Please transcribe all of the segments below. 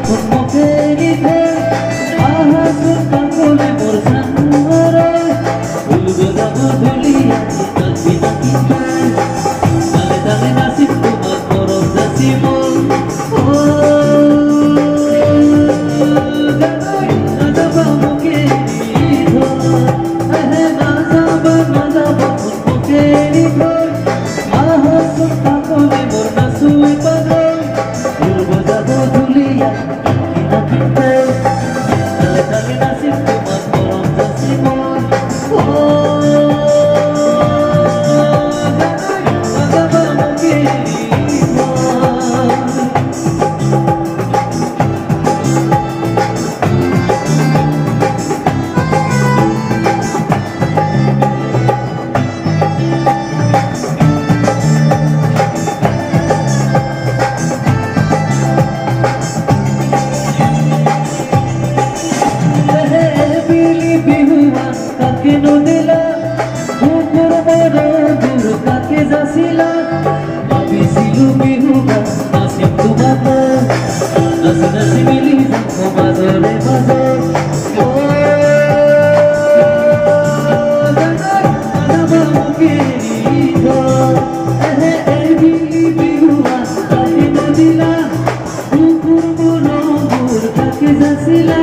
মুখেরি ধর আহা সুতা কোলে মোর সাঙ্গরে ভুলবো যাব ভুলিয়া কাঁদবি নাকি তালে তালে নাসিব তোমার পরম দাসি মন ও না যাব মুখেরি ধর না যাব মুখেরি ধর আহা সুতা কোলে মোর নাসুই পাগল ভুলবো যাব ভুলিয়া কাকে নদিলা কুকুর বড় দূর কাকে যাসিলা ভাবিছিলু বিহু নাচিম তোমার নাচি নাচি মিলি যাম মাজৰে মাজে কুকুর বড় দূর কাকে যাসিলা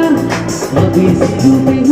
ভাবিছিলু